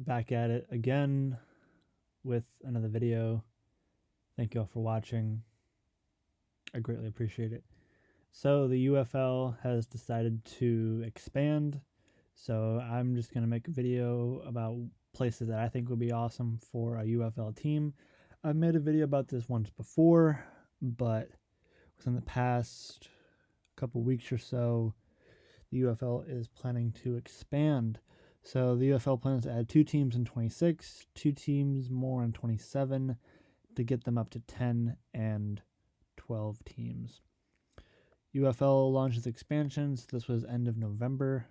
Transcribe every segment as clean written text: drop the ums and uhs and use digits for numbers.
back at it again with another video. Thank you all for watching. I greatly appreciate it. So the UFL has decided to expand. So I'm just going to make a video about places that I think would be awesome for a UFL team. I've made a video about this once before, but within the past couple weeks or so, the UFL is planning to expand. So the UFL plans to add 2 teams in 26, 2 teams more in 27 to get them up to 10 and 12 teams. UFL launches expansions. This was end of November.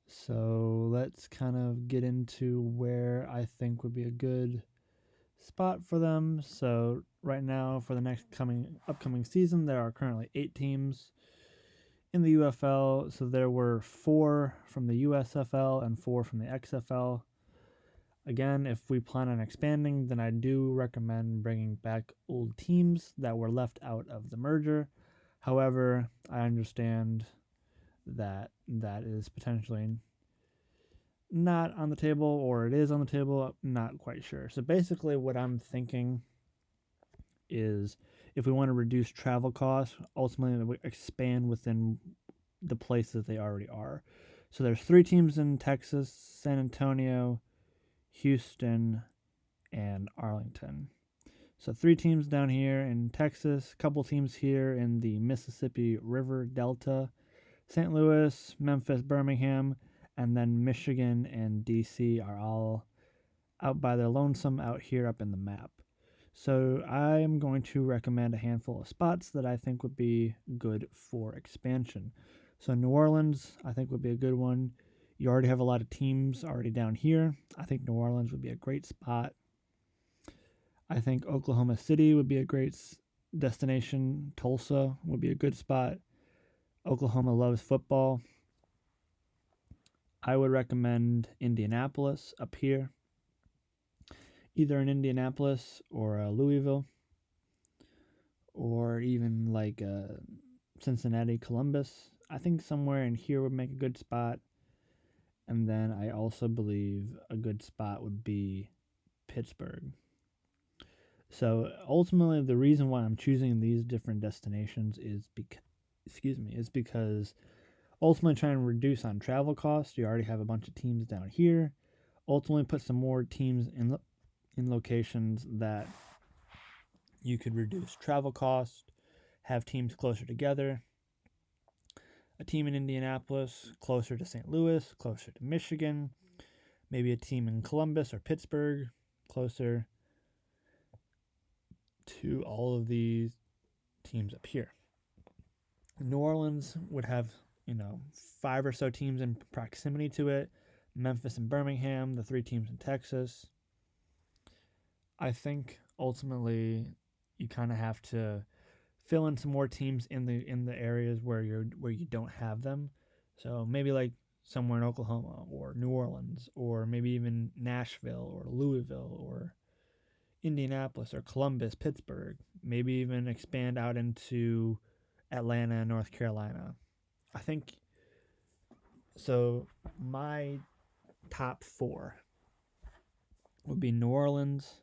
So let's kind of get into where I think would be a good spot for them. So right now for the next upcoming season, there are currently 8 teams in the UFL. So there were 4 from the USFL and 4 from the XFL. Again, if we plan on expanding, then I do recommend bringing back old teams that were left out of the merger. However, I understand that is potentially not on the table, or it is on the table, I'm not quite sure. So basically what I'm thinking is if we want to reduce travel costs, ultimately we expand within the places they already are. So there's 3 teams in Texas: San Antonio, Houston, and Arlington. So 3 teams down here in Texas, a couple teams here in the Mississippi River Delta, St. Louis, Memphis, Birmingham, and then Michigan and DC are all out by their lonesome out here up in the map. So I am going to recommend a handful of spots that I think would be good for expansion. So New Orleans, I think, would be a good one. You already have a lot of teams already down here. I think New Orleans would be a great spot. I think Oklahoma City would be a great destination. Tulsa would be a good spot. Oklahoma loves football. I would recommend Indianapolis up here. Either in Indianapolis or Louisville, or even like Cincinnati, Columbus. I think somewhere in here would make a good spot. And then I also believe a good spot would be Pittsburgh. So ultimately, the reason why I'm choosing these different destinations is because ultimately trying to reduce on travel costs. You already have a bunch of teams down here. Ultimately, put some more teams in locations that you could reduce travel costs, have teams closer together. A team in Indianapolis closer to St. Louis, closer to Michigan. Maybe a team in Columbus or Pittsburgh closer to all of these teams up here. New Orleans would have, 5 or so teams in proximity to it. Memphis and Birmingham, the 3 teams in Texas. I think ultimately you kind of have to fill in some more teams in the areas where you don't have them. So maybe like somewhere in Oklahoma or New Orleans, or maybe even Nashville or Louisville or Indianapolis or Columbus, Pittsburgh. Maybe even expand out into Atlanta and North Carolina. I think so. My top 4 would be New Orleans,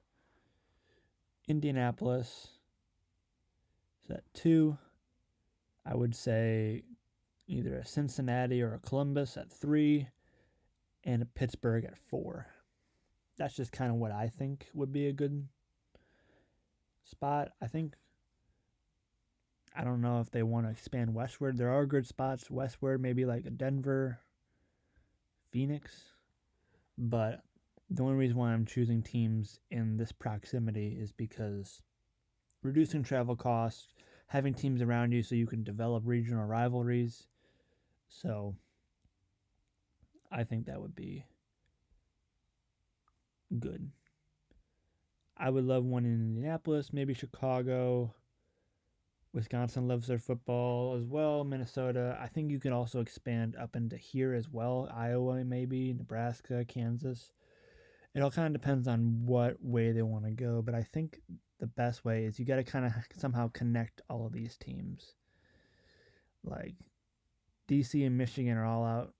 Indianapolis. So at 2, I would say either a Cincinnati or a Columbus at 3, and a Pittsburgh at 4. That's just kind of what I think would be a good spot. I don't know if they want to expand westward. There are good spots westward, maybe like a Denver, Phoenix. But the only reason why I'm choosing teams in this proximity is because reducing travel costs, having teams around you so you can develop regional rivalries. So I think that would be good. I would love one in Indianapolis, maybe Chicago. Wisconsin loves their football as well. Minnesota. I think you can also expand up into here as well. Iowa, maybe, Nebraska, Kansas. It all kind of depends on what way they want to go. But I think the best way is you got to kind of somehow connect all of these teams. Like DC and Michigan are all out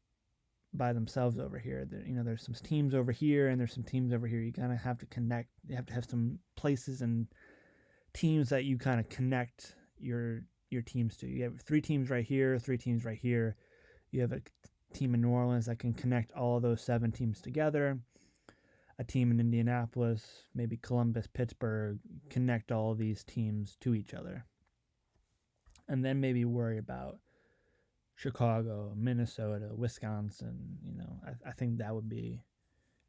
by themselves over here. There's some teams over here and there's some teams over here. You kind of have to connect. You have to have some places and teams that you kind of connect your teams to. You have 3 teams right here, 3 teams right here. You have a team in New Orleans that can connect all of those 7 teams together. A team in Indianapolis, maybe Columbus, Pittsburgh, connect all of these teams to each other. And then maybe worry about Chicago, Minnesota, Wisconsin. I think that would be,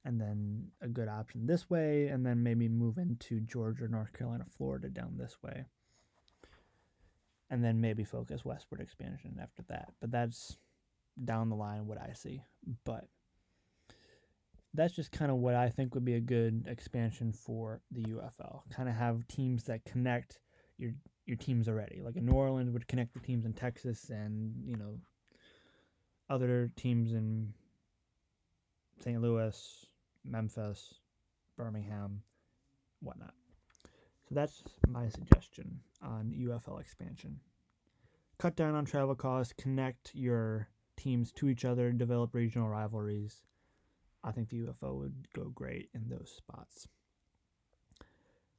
and then a good option this way, and then maybe move into Georgia, North Carolina, Florida down this way. And then maybe focus westward expansion after that. But that's down the line what I see. But that's just kind of what I think would be a good expansion for the UFL. Kind of have teams that connect your teams already. Like in New Orleans would connect the teams in Texas and, other teams in St. Louis, Memphis, Birmingham, whatnot. So that's my suggestion on UFL expansion. Cut down on travel costs, connect your teams to each other, develop regional rivalries. I think the UFO would go great in those spots.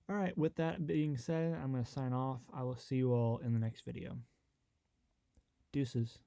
All right, with that being said, I'm going to sign off. I will see you all in the next video. Deuces.